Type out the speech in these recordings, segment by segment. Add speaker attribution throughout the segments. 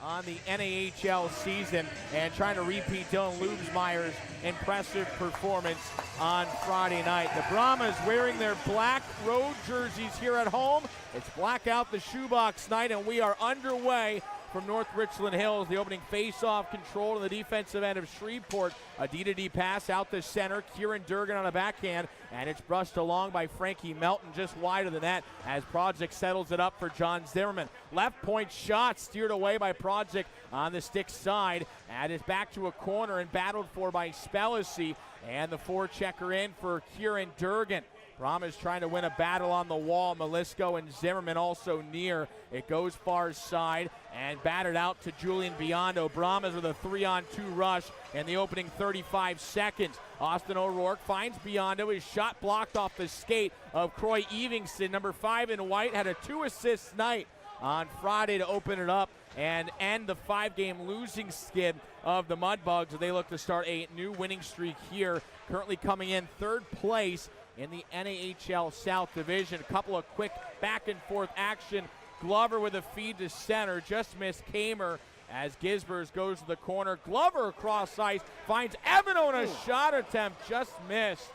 Speaker 1: on the NAHL season and trying to repeat Dylan Lubesmeyer's impressive performance on Friday night. The Brahmas wearing their black road jerseys here at home. It's black out the shoebox night, and we are underway from North Richland Hills. The opening face-off control to the defensive end of Shreveport. A D-to-D pass out the center. Kieran Durgan on a backhand, and it's brushed along by Frankie Melton just wide of the net as Project settles it up for John Zimmerman. Left point shot steered away by Project on the stick side, and it's back to a corner and battled for by Spellacy, and the forechecker in for Kieran Durgan. Brahmas trying to win a battle on the wall. Melisko and Zimmerman also near. It goes far side and batted out to Julian Biondo. Brahmas with a 3-on-2 rush in the opening 35 seconds. Austin O'Rourke finds Biondo. His shot blocked off the skate of Croix Evingson. Number 5 in white had a 2-assist night on Friday to open it up and end the 5-game losing skid of the Mudbugs. They look to start a new winning streak here, currently coming in third place in the NAHL South Division. A couple of quick back and forth action. Glover with a feed to center, just missed Kamer as Gisbers goes to the corner. Glover across ice, finds Evingson on a shot attempt, just missed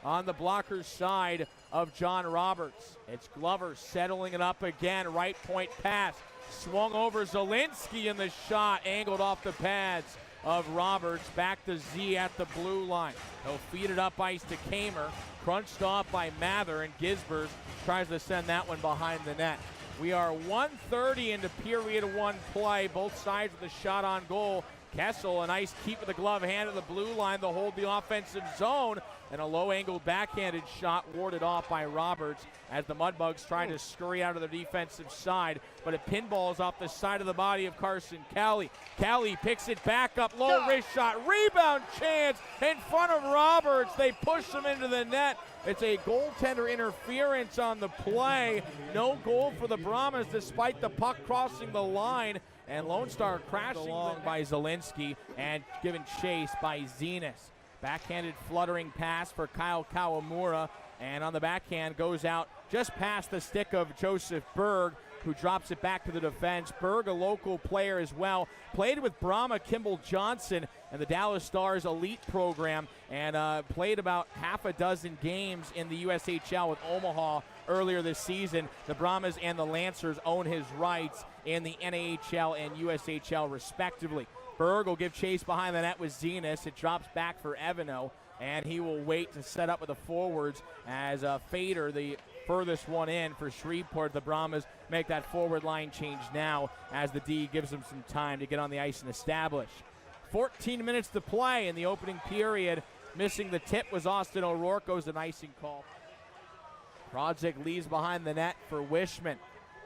Speaker 1: on the blocker's side of John Roberts. It's Glover settling it up again, right point pass. Swung over Zielinski, and the shot angled off the pads of Roberts. Back to Z at the blue line. He'll feed it up ice to Kamer. Crunched off by Mather, and Gisbers tries to send that one behind the net. We are 1:30 into period 1 play. Both sides with a shot on goal. Kessel, a nice keep with the glove hand at the blue line to hold the offensive zone, and a low-angled backhanded shot warded off by Roberts as the Mudbugs try to scurry out of the defensive side, but it pinballs off the side of the body of Carson Cowley. Cowley picks it back up, low wrist shot, rebound chance in front of Roberts. They push him into the net. It's a goaltender interference on the play. No goal for the Brahmas despite the puck crossing the line. And Lone Star crashing along by Zielinski and given chase by Zenas. Backhanded fluttering pass for Kyle Kawamura, and on the backhand goes out just past the stick of Joseph Berg, who drops it back to the defense. Berg, a local player as well, played with Brahma Kimball Johnson and the Dallas Stars elite program, and played about half a dozen games in the USHL with Omaha earlier this season. The Brahmas and the Lancers own his rights in the NAHL and USHL respectively. Berg will give chase behind the net with Zenas. It drops back for Evano, and he will wait to set up with the forwards as Fader, the furthest one in for Shreveport. The Brahmas make that forward line change now as the D gives them some time to get on the ice and establish. 14 minutes to play in the opening period. Missing the tip was Austin O'Rourke, goes an icing call. Project leaves behind the net for Wishman.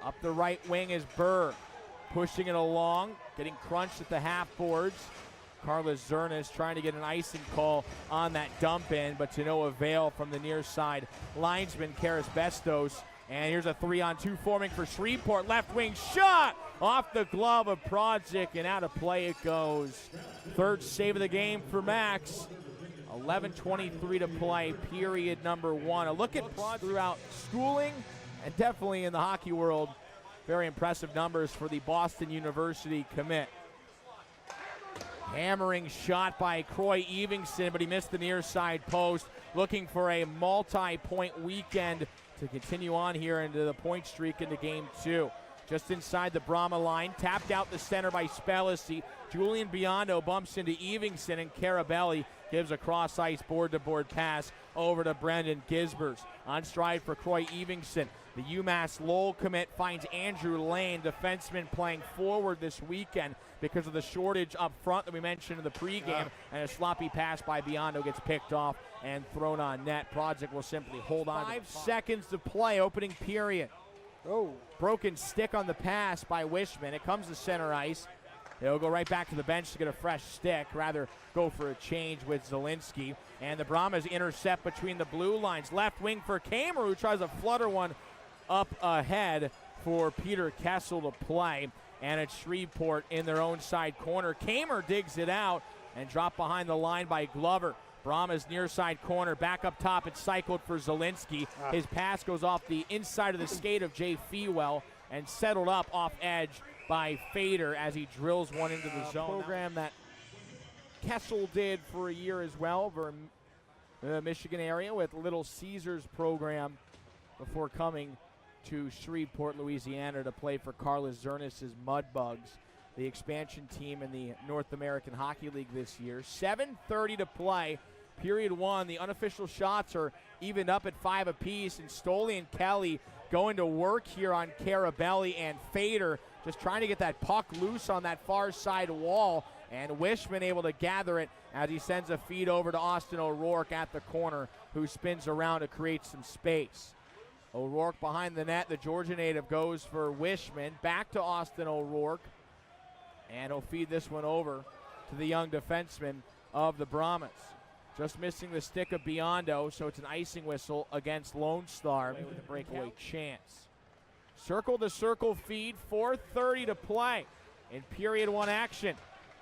Speaker 1: Up the right wing is Berg, pushing it along, getting crunched at the half boards. Carlos Zernis trying to get an icing call on that dump in, but to no avail from the near side linesman, Karis Bestos. And here's a 3-on-2 forming for Shreveport. Left wing shot off the glove of Project, and out of play it goes. Third save of the game for Max. 11:23 to play, period number 1. A look at Project throughout schooling and definitely in the hockey world. Very impressive numbers for the Boston University commit. Hammering shot by Croix Evingson, but he missed the near side post. Looking for a multi-point weekend to continue on here into the point streak into game 2. Just inside the Brahma line, tapped out the center by Spellacy. Julian Biondo bumps into Evingson, and Carabelli gives a cross-ice board-to-board pass over to Brendan Gisbers. On stride for Croix Evingson. The UMass Lowell commit finds Andrew Lane, defenseman playing forward this weekend because of the shortage up front that we mentioned in the pregame, and a sloppy pass by Biondo gets picked off and thrown on net. Project will simply hold on. 5 seconds to play, opening period.
Speaker 2: Oh.
Speaker 1: Broken stick on the pass by Wishman. It comes to center ice. They'll go right back to the bench to get a fresh stick, rather go for a change with Zielinski. And the Brahmas intercept between the blue lines. Left wing for Kamer, who tries to flutter one up ahead for Peter Kessel to play. And it's Shreveport in their own side corner. Kamer digs it out and dropped behind the line by Glover. Brahma's near side corner, back up top, it's cycled for Zielinski. His pass goes off the inside of the skate of Jay Fewell and settled up off edge by Fader as he drills one into the zone. Program that Kessel did for a year as well over the Michigan area with Little Caesars program before coming to Shreveport, Louisiana to play for Carlos Zernis' Mudbugs, the expansion team in the North American Hockey League this year. 7:30 to play. Period one. The unofficial shots are evened up at 5 apiece, and Stoley and Kelly going to work here on Carabelli and Fader, just trying to get that puck loose on that far side wall, and Wishman able to gather it as he sends a feed over to Austin O'Rourke at the corner, who spins around to create some space. O'Rourke behind the net. The Georgia native goes for Wishman. Back to Austin O'Rourke, and he'll feed this one over to the young defenseman of the Brahmas. Just missing the stick of Biondo, so it's an icing whistle against Lone Star with a breakaway chance. Circle-to-circle feed, 4:30 to play in period one action.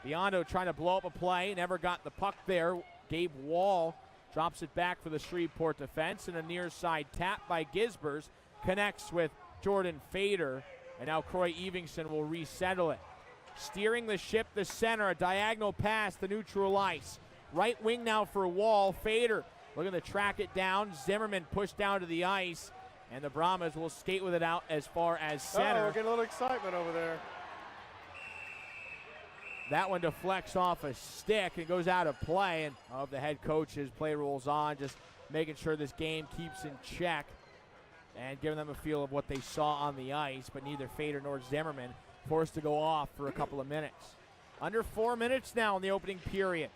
Speaker 1: Biondo trying to blow up a play, never got the puck there. Gabe Wall drops it back for the Shreveport defense, and a near side tap by Gisbers connects with Jordan Fader, and now Croix Evingson will resettle it. Steering the ship to center, a diagonal pass to neutral ice. Right wing now for Wall. Fader looking to track it down. Zimmerman pushed down to the ice, and the Brahmas will skate with it out as far as center.
Speaker 2: We're getting a little excitement over there.
Speaker 1: That one deflects off a stick and goes out of play, and of the head coach's play rolls on, just making sure this game keeps in check and giving them a feel of what they saw on the ice, but neither Fader nor Zimmerman forced to go off for a couple of minutes. Under 4 minutes now in the opening period.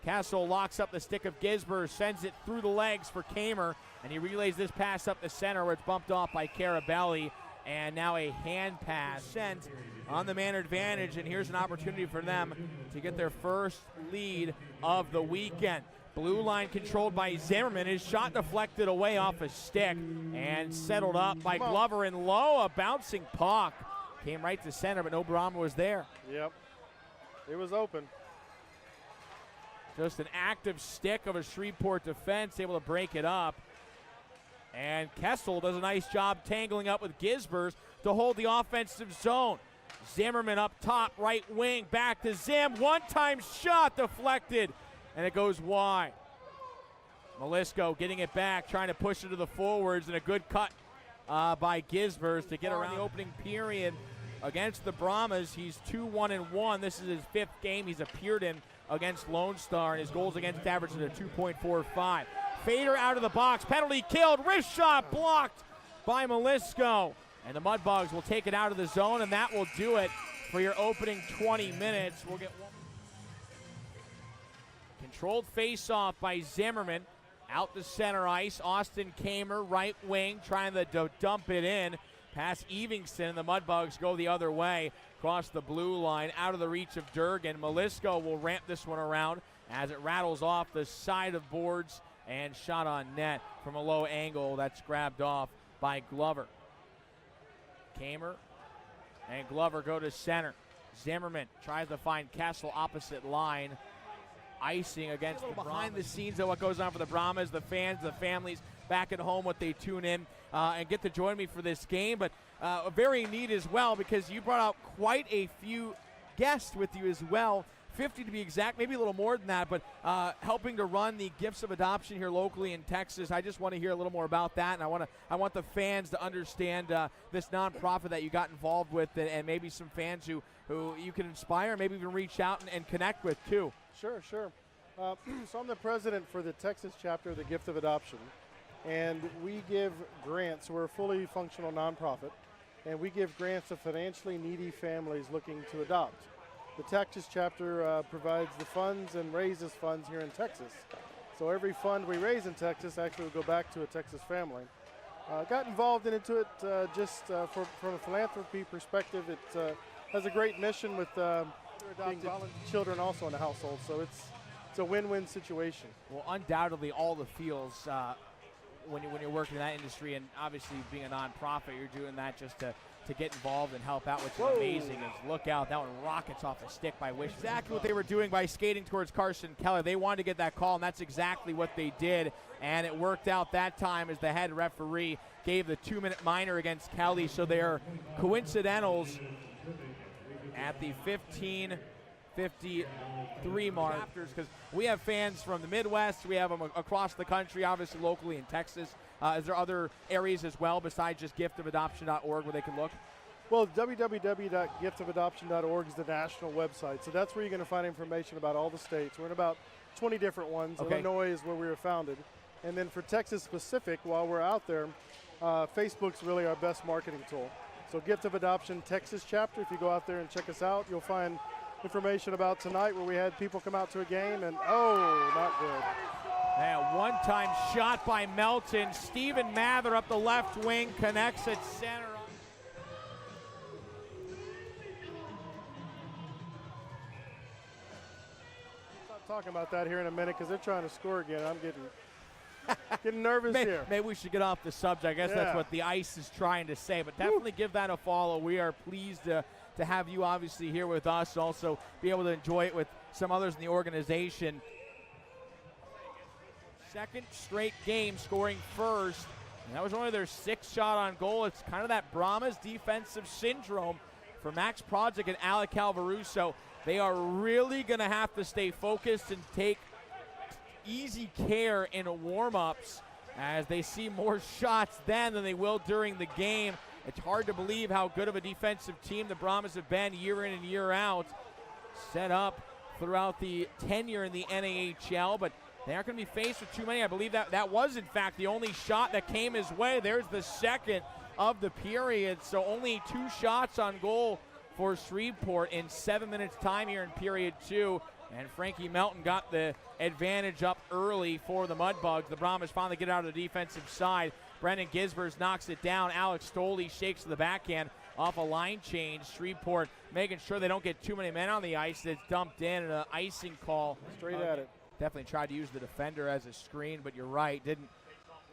Speaker 1: Castle locks up the stick of Gisbert, sends it through the legs for Kamer, and he relays this pass up the center where it's bumped off by Carabelli, and now a hand pass sent on the man advantage, and here's an opportunity for them to get their first lead of the weekend. Blue line controlled by Zimmerman. His shot deflected away off a stick and settled up by Glover, and low, a bouncing puck. Came right to center, but no Brahma was there.
Speaker 2: Yep, it was open.
Speaker 1: Just an active stick of a Shreveport defense, able to break it up. And Kessel does a nice job tangling up with Gisbers to hold the offensive zone. Zimmerman up top, right wing, back to Zim. One-time shot deflected, and it goes wide. Melisko getting it back, trying to push it to the forwards, and a good cut by Gisbers to get around the opening period against the Brahmas. He's 2-1-1. This is his 5th game he's appeared in against Lone Star, and his goals against average at a 2.45. Fader out of the box, penalty killed, wrist shot blocked by Melisko. And the Mudbugs will take it out of the zone, and that will do it for your opening 20 minutes. We'll get one. Controlled face-off by Zimmerman. Out the center ice, Austin Kamer, right wing, trying to dump it in. Past Evingson, and the Mudbugs go the other way, across the blue line, out of the reach of Durgan. Melisko will ramp this one around as it rattles off the side of boards and shot on net from a low angle. That's grabbed off by Glover. Kamer and Glover go to center. Zimmerman tries to find Kessel opposite line. Icing against the behind the scenes of what goes on for the Brahmas, the fans, the families back at home, what they tune in and get to join me for this game. But very neat as well, because you brought out quite a few guests with you as well. 50 to be exact, maybe a little more than that, but helping to run the Gifts of Adoption here locally in Texas. I just want to hear a little more about that, and I want the fans to understand this nonprofit that you got involved with, and maybe some fans who you can inspire, maybe even reach out and connect with too.
Speaker 2: Sure. So I'm the president for the Texas chapter of the Gift of Adoption, and we give grants. We're a fully functional nonprofit, and we give grants to financially needy families looking to adopt. The Texas chapter provides the funds and raises funds here in Texas. So every fund we raise in Texas actually will go back to a Texas family. Got involved into it from a philanthropy perspective. It has a great mission with adopted children also in the household. So it's a win-win situation.
Speaker 1: Well, undoubtedly all the feels when you're working in that industry, and obviously being a nonprofit, you're doing that just to get involved and help out, which is amazing. Look out, that one rockets off a stick by Wish. Exactly what they were doing by skating towards Carson Keller. They wanted to get that call, and that's exactly what they did, and it worked out that time as the head referee gave the 2-minute minor against Kelly. So they are coincidentals at the 15:53 mark, because we have fans from the Midwest, we have them across the country, obviously locally in Texas. Is there other areas as well besides just giftofadoption.org where they can look?
Speaker 2: Well, www.giftofadoption.org is the national website, so that's where you're going to find information about all the states. We're in about 20 different ones.
Speaker 1: Okay.
Speaker 2: Illinois is where we were founded. And then for Texas specific, while we're out there, Facebook's really our best marketing tool. So Gift of Adoption Texas chapter, if you go out there and check us out, you'll find information about tonight where we had people come out to a game and, oh, not good.
Speaker 1: And one-time shot by Melton. Steven Mather up the left wing, connects at center.
Speaker 2: Stop talking about that here in a minute because they're trying to score again. I'm getting nervous here.
Speaker 1: Maybe we should get off the subject. I guess that's what the ice is trying to say. But definitely give that a follow. We are pleased to have you obviously here with us. Also be able to enjoy it with some others in the organization. Second straight game scoring first. And that was only their sixth shot on goal. It's kind of that Brahmas defensive syndrome for Max Prodzic and Alec Calvaruso. They are really going to have to stay focused and take easy care in warm-ups as they see more shots then than they will during the game. It's hard to believe how good of a defensive team the Brahmas have been year in and year out. Set up throughout the tenure in the NAHL, but they aren't going to be faced with too many. I believe that was, in fact, the only shot that came his way. There's the second of the period, so only 2 shots on goal for Shreveport in 7 minutes time here in period 2. And Frankie Melton got the advantage up early for the Mudbugs. The Brahmas finally get out of the defensive side. Brendan Gisbers knocks it down. Alex Stoley shakes to the backhand off a line change. Shreveport making sure they don't get too many men on the ice. It's dumped in and an icing call.
Speaker 2: Straight at it.
Speaker 1: Definitely tried to use the defender as a screen, but you're right. Didn't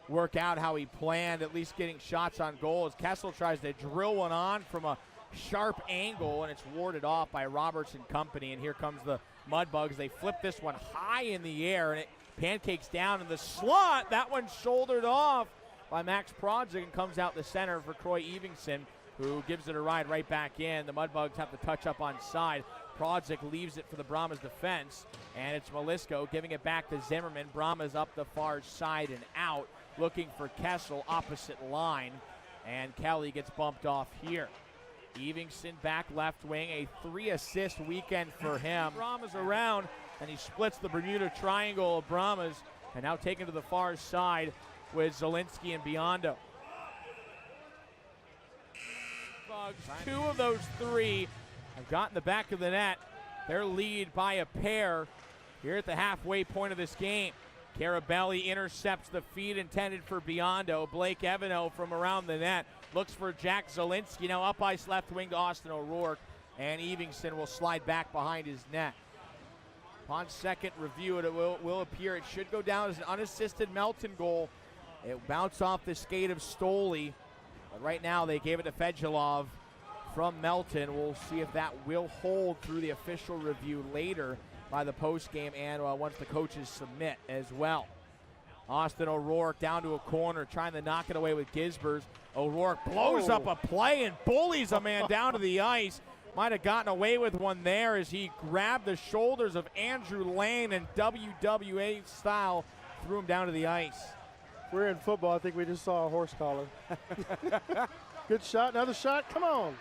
Speaker 1: work out how he planned, at least getting shots on goal as Kessel tries to drill one on from a sharp angle, and it's warded off by Roberts and company. And here comes the Mudbugs. They flip this one high in the air, and it pancakes down in the slot. That one shouldered off by Max Prodzic and comes out the center for Croix Evingson, who gives it a ride right back in. The Mudbugs have to touch up on side. Prodzic leaves it for the Brahmas defense, and it's Malisko giving it back to Zimmerman. Brahmas up the far side and out, looking for Kessel opposite line, and Kelly gets bumped off here. Evingson back left wing, a 3-assist weekend for him. Brahmas around, and he splits the Bermuda Triangle of Brahmas, and now taken to the far side with Zielinski and Biondo. Bugs, 2 of those 3 have gotten the back of the net. Their lead by a pair here at the halfway point of this game. Carabelli intercepts the feed intended for Biondo. Blake Evano from around the net looks for Jack Zielinski. Now up ice left wing to Austin O'Rourke, and Evingson will slide back behind his net. Upon second review, it will appear it should go down as an unassisted Melton goal. It bounced off the skate of Stoley, but right now they gave it to Fedulov from Melton. We'll see if that will hold through the official review later by the postgame and once the coaches submit as well. Austin O'Rourke down to a corner, trying to knock it away with Gisbers. O'Rourke blows up a play and bullies a man down to the ice. Might have gotten away with one there as he grabbed the shoulders of Andrew Lane and WWA style threw him down to the ice.
Speaker 2: We're in football. I think we just saw a horse collar. Good shot. Another shot. Come on.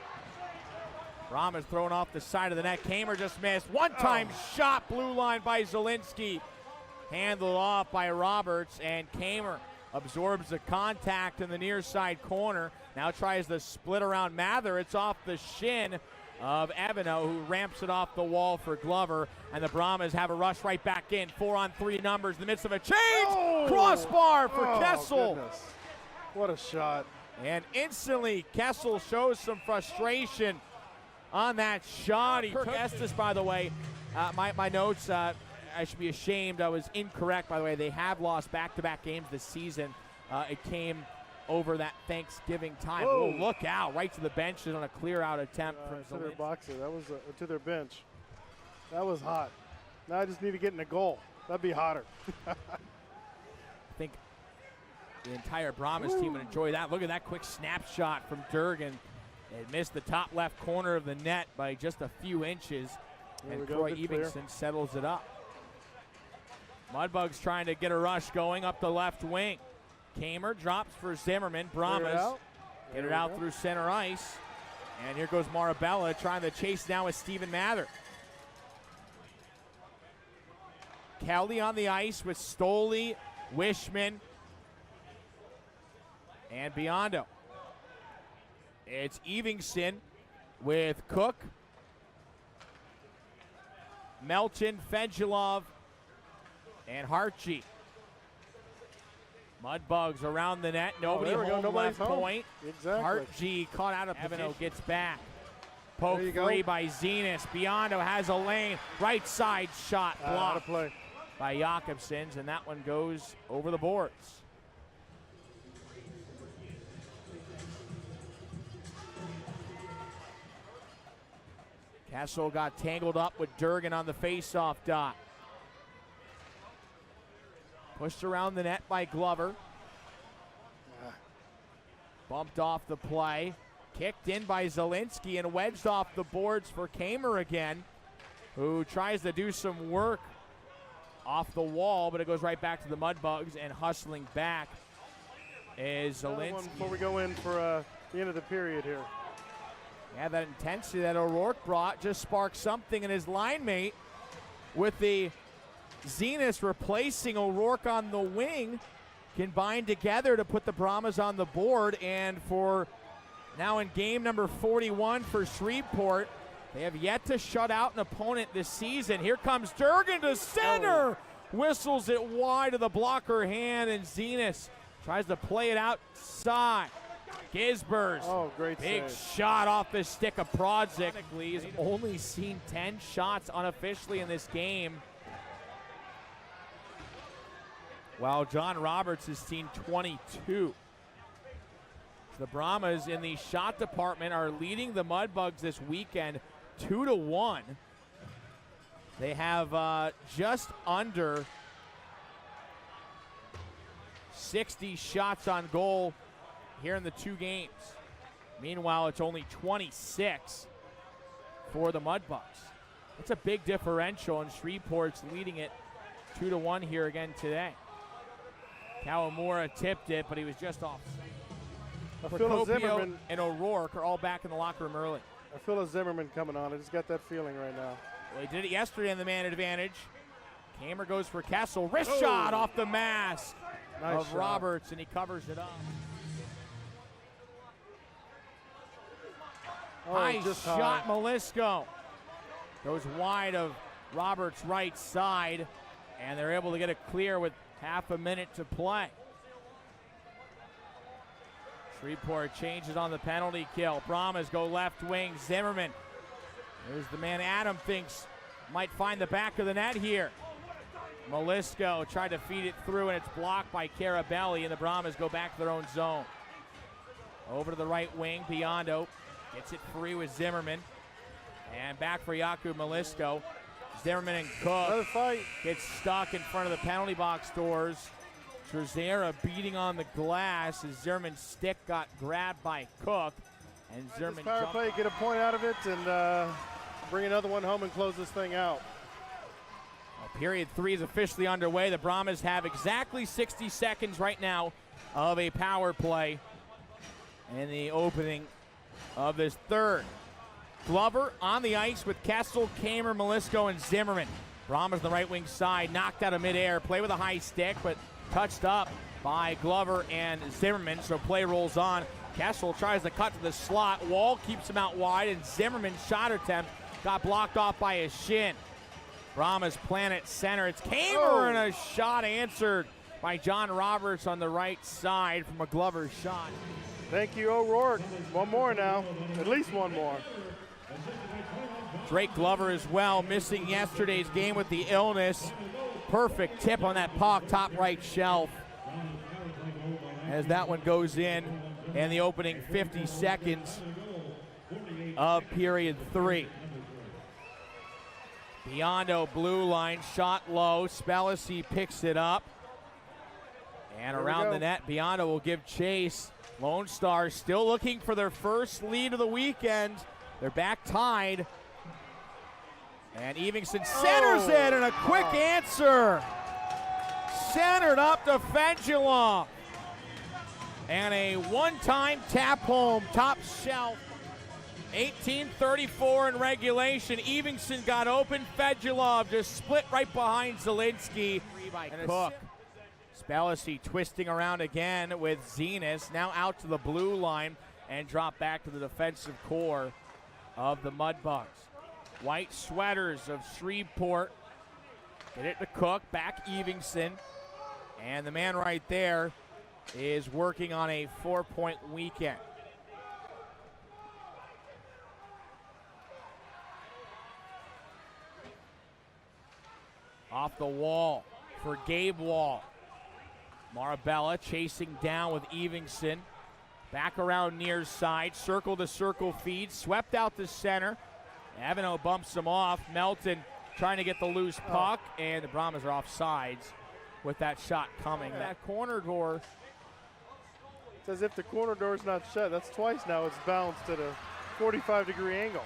Speaker 1: Brahmas thrown off the side of the net. Kamer just missed. One-time shot, blue line by Zielinski. Handled off by Roberts, and Kamer absorbs the contact in the near side corner. Now tries to split around Mather. It's off the shin of Evano, who ramps it off the wall for Glover. And the Brahmas have a rush right back in. 4-on-3 numbers in the midst of a change. Crossbar for Kessel.
Speaker 2: Goodness. What a shot.
Speaker 1: And instantly, Kessel shows some frustration on that shot. He took Estes, by the way. My notes, I should be ashamed. I was incorrect, by the way. They have lost back-to-back games this season. It came over that Thanksgiving time. Oh, look out. Right to the bench on a clear-out attempt from
Speaker 2: to their boxer. That was to their bench. That was hot. Now I just need to get in a goal. That'd be hotter.
Speaker 1: I think the entire Brahmas team would enjoy that. Look at that quick snapshot from Durgan. It missed the top left corner of the net by just a few inches, and Croix Evingson settles it up. Mudbugs trying to get a rush going up the left wing. Kamer drops for Zimmerman. Brahmas get it out through center ice. And here goes Marabella trying to chase down with Steven Mather. Kelly on the ice with Stoley, Wishman, and Biondo. It's Evingson with Cook, Melton, Fedulov, and Hartje. Mudbugs around the net. Nobody home left point.
Speaker 2: Exactly.
Speaker 1: Hartje caught out of position. Evino gets back. Poke free by Zenas. Biondo has a lane. Right side shot blocked by Jakobsens, and that one goes over the boards. Kessel got tangled up with Durgan on the face-off dot. Pushed around the net by Glover. Bumped off the play. Kicked in by Zielinski and wedged off the boards for Kamer again, who tries to do some work off the wall, but it goes right back to the Mudbugs, and hustling back is Zielinski.
Speaker 2: Before we go in for the end of the period here.
Speaker 1: Yeah, that intensity that O'Rourke brought just sparked something in his line mate with the Zenas replacing O'Rourke on the wing, combined together to put the Brahmas on the board. And for now in game number 41 for Shreveport, they have yet to shut out an opponent this season. Here comes Durgan to center. Whistles it wide of the blocker hand, and Zenas tries to play it outside. Gisbers,
Speaker 2: great
Speaker 1: big
Speaker 2: save.
Speaker 1: Shot off the stick of Prodzik. He's only seen 10 shots unofficially in this game, while John Roberts has seen 22. The Brahmas in the shot department are leading the Mudbugs this weekend 2-1. They have just under 60 shots on goal here in the two games. Meanwhile, it's only 26 for the Mudbugs. It's a big differential, and Shreveport's leading it 2-1 here again today. Kawamura tipped it, but he was just off. Procopio and O'Rourke are all back in the locker room early.
Speaker 2: I feel a Zimmerman coming on. I just got that feeling right now.
Speaker 1: Well, he did it yesterday on the man advantage. Kamer goes for Kessel. Wrist shot off the mask of Roberts, and he covers it up. High shot, Melisko. Goes wide of Roberts' right side, and they're able to get it clear with half a minute to play. Shreveport changes on the penalty kill. Brahmas go left wing. Zimmerman. There's the man Adam thinks might find the back of the net here. Melisko tried to feed it through, and it's blocked by Carabelli, and the Brahmas go back to their own zone. Over to the right wing. Biondo gets it free with Zimmerman. And back for Jakub Melisko. Zimmerman and Cook get stuck in front of the penalty box doors. Trezera beating on the glass as Zimmerman's stick got grabbed by Cook. And Zimmerman
Speaker 2: power play, get a point out of it, and bring another one home and close this thing out.
Speaker 1: Well, period 3 is officially underway. The Brahmas have exactly 60 seconds right now of a power play in the opening of this third. Glover on the ice with Kessel, Kamer, Melisko, and Zimmerman. Brahmas on the right wing side, knocked out of midair. Play with a high stick, but touched up by Glover and Zimmerman, so play rolls on. Kessel tries to cut to the slot. Wall keeps him out wide, and Zimmerman's shot attempt got blocked off by his shin. Brahmas plan at center. It's Kamer, and a shot answered by John Roberts on the right side from a Glover shot.
Speaker 2: Thank you, O'Rourke. One more now, at least one more.
Speaker 1: Drake Glover as well, missing yesterday's game with the illness. Perfect tip on that puck, top right shelf. As that one goes in the opening 50 seconds of period 3. Biondo blue line, shot low. Spellisy picks it up. And around the net, Biondo will give chase Lone Stars still looking for their first lead of the weekend. They're back tied. And Evingson centers it, and a quick answer. Centered up to Fedulov. And a one-time tap home, top shelf. 18:34 in regulation. Evingson got open. Fedulov just split right behind Zielinski. By Cook. Spellacy twisting around again with Zenas. Now out to the blue line and drop back to the defensive core of the Mudbugs. White sweaters of Shreveport. Get it to Cook. Back Evingson. And the man right there is working on a 4-point weekend. Off the wall for Gabe Wall. Marabella chasing down with Evingson. Back around near side. Circle to circle feed. Swept out the center. Aveno bumps him off. Melton trying to get the loose puck. And the Brahmas are off sides with that shot coming. That corner door.
Speaker 2: It's as if the corner door's not shut. That's twice now it's bounced at a 45-degree angle.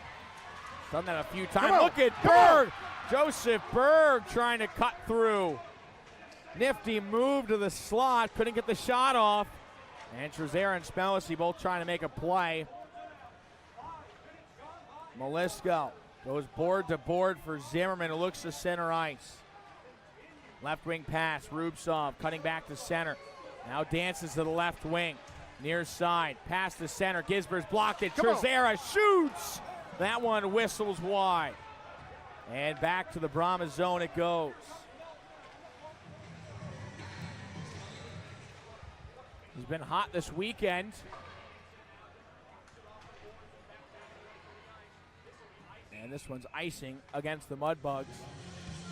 Speaker 1: Done that a few times. Look at Berg. Joseph Berg trying to cut through. Nifty move to the slot. Couldn't get the shot off. And Trezera and Spellacy both trying to make a play. Melisko goes board to board for Zimmerman, who looks to center ice. Left wing pass. Rubtsov cutting back to center. Now dances to the left wing. Near side. Pass to center. Gisbert's blocked it. Trezera shoots. That one whistles wide. And back to the Brahma zone it goes. He's been hot this weekend. And this one's icing against the Mudbugs.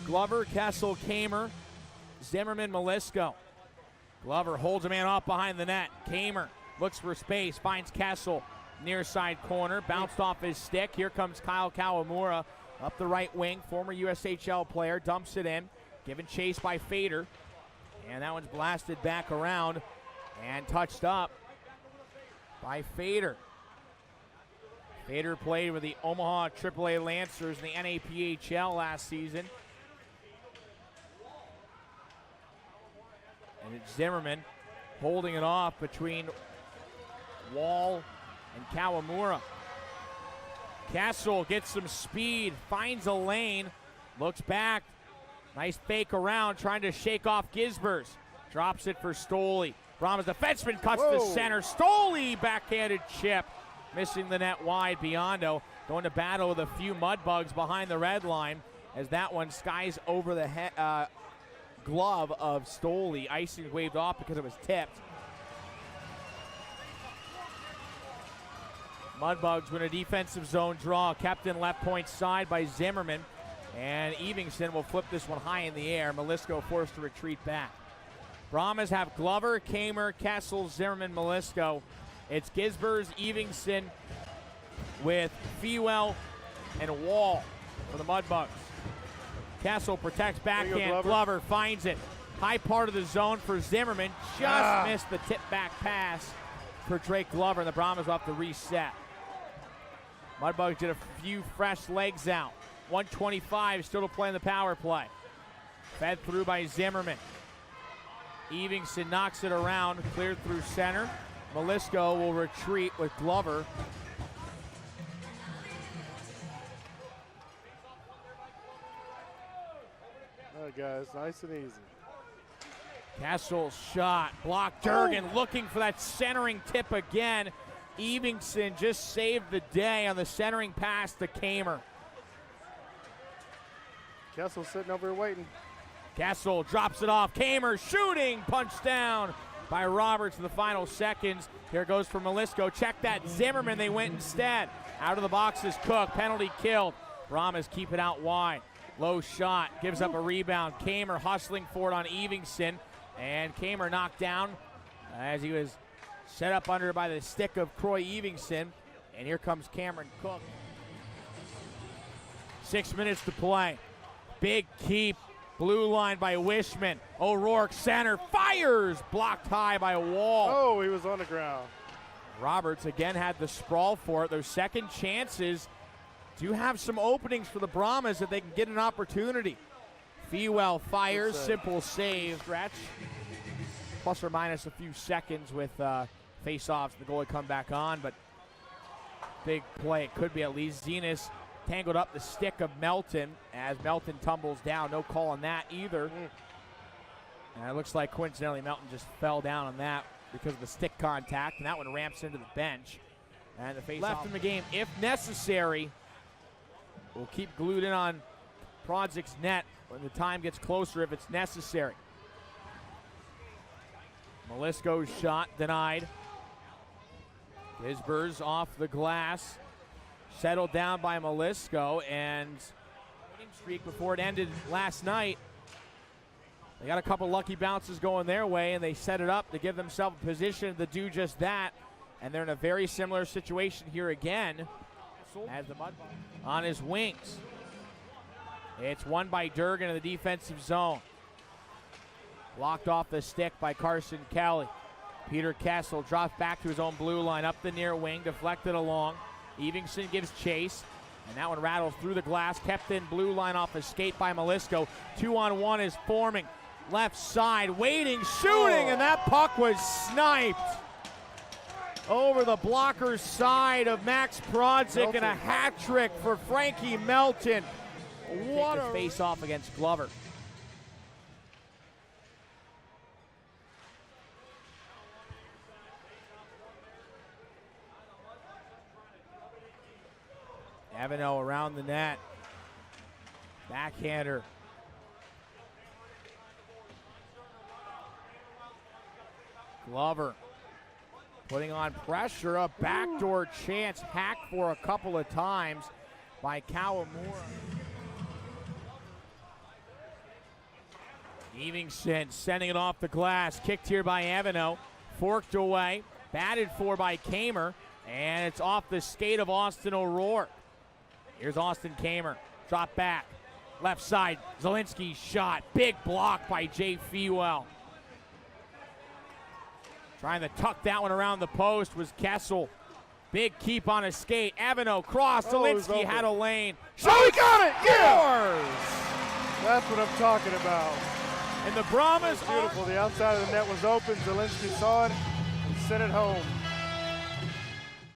Speaker 1: Glover, Kessel, Kamer, Zimmerman, Melisko. Glover holds a man off behind the net. Kamer looks for space, finds Kessel. Near side corner, bounced off his stick. Here comes Kyle Kawamura up the right wing, former USHL player, dumps it in, given chase by Fader. And that one's blasted back around and touched up by Fader. Fader played with the Omaha AAA Lancers in the NAPHL last season. And it's Zimmerman holding it off between Wall and Kawamura. Castle gets some speed, finds a lane, looks back. Nice fake around, trying to shake off Gisbers. Drops it for Stoley. Brahma's defenseman cuts to center. Stoley backhanded chip, missing the net wide. Biondo going to battle with a few Mudbugs behind the red line as that one skies over the glove of Stoley. Icing waved off because it was tipped. Mudbugs win a defensive zone draw, kept in left point side by Zimmerman, and Evingson will flip this one high in the air. Melisko forced to retreat back. Brahmas have Glover, Kamer, Kessel, Zimmerman, Melisko. It's Gisbers, Evingson with Fewell and Wall for the Mudbugs. Kessel protects backhand. Glover finds it. High part of the zone for Zimmerman. Just missed the tip back pass for Drake Glover, and the Brahmas will have to reset. Mudbugs did a few fresh legs out. 125 still to play in the power play. Fed through by Zimmerman. Evingson knocks it around, cleared through center. Melisko will retreat with Glover.
Speaker 2: All right, guys, nice and easy.
Speaker 1: Castle's shot, blocked. Durgan looking for that centering tip again. Evingson just saved the day on the centering pass to Kamer.
Speaker 2: Kessel sitting over here waiting.
Speaker 1: Kessel drops it off. Kamer shooting, punched down by Roberts in the final seconds. Here goes for Melisko. Check that. Zimmerman, they went instead. Out of the box is Cook. Penalty killed. Brahmas keep it out wide. Low shot, gives up a rebound. Kamer hustling for it on Evingson. And Kamer knocked down as he was set up under by the stick of Croix Evingson. And here comes Cameron Cook. 6 minutes to play. Big keep. Blue line by Wishman. O'Rourke center. Fires. Blocked high by Wall.
Speaker 2: Oh, he was on the ground.
Speaker 1: Roberts again had the sprawl for it. Those second chances do have some openings for the Brahmas that they can get an opportunity. Fewell fires, simple save. Stretch. Plus or minus a few seconds with face-offs. The goalie come back on, but big play. It could be at least. Zenas tangled up the stick of Melton as Melton tumbles down. No call on that either. And it looks like coincidentally Melton just fell down on that because of the stick contact, and that one ramps into the bench. And the face left in the game, if necessary. We'll keep glued in on Prodzic's net when the time gets closer if it's necessary. Melisko's shot denied. Gisbers off the glass. Settled down by Melisko, and winning streak before it ended last night. They got a couple lucky bounces going their way, and they set it up to give themselves a position to do just that. And they're in a very similar situation here again. As the mud on his wings. It's won by Durgan in the defensive zone. Blocked off the stick by Carson Kelly. Peter Kessel drops back to his own blue line, up the near wing, deflected along. Evingson gives chase, and that one rattles through the glass, kept in blue line off a skate by Melisko. 2-on-1 is forming. Left side, waiting, shooting, and that puck was sniped over the blocker's side of Max Prodzik, and a hat trick for Frankie Melton. What a face off against Glover. Evano around the net. Backhander. Glover putting on pressure. A backdoor chance hacked for a couple of times by Kawamura. Evingson sending it off the glass. Kicked here by Evano. Forked away. Batted for by Kamer. And it's off the skate of Austin O'Rourke. Here's Austin Kamer. Drop back. Left side. Zielinski's shot. Big block by Jay Fewell. Trying to tuck that one around the post was Kessel. Big keep on a skate. Evano cross. Zielinski had a lane.
Speaker 2: Oh, he got it!
Speaker 1: Yeah!
Speaker 2: That's what I'm talking about.
Speaker 1: And the Brahmas
Speaker 2: beautiful. The outside of the net was open. Zielinski saw it and sent it home.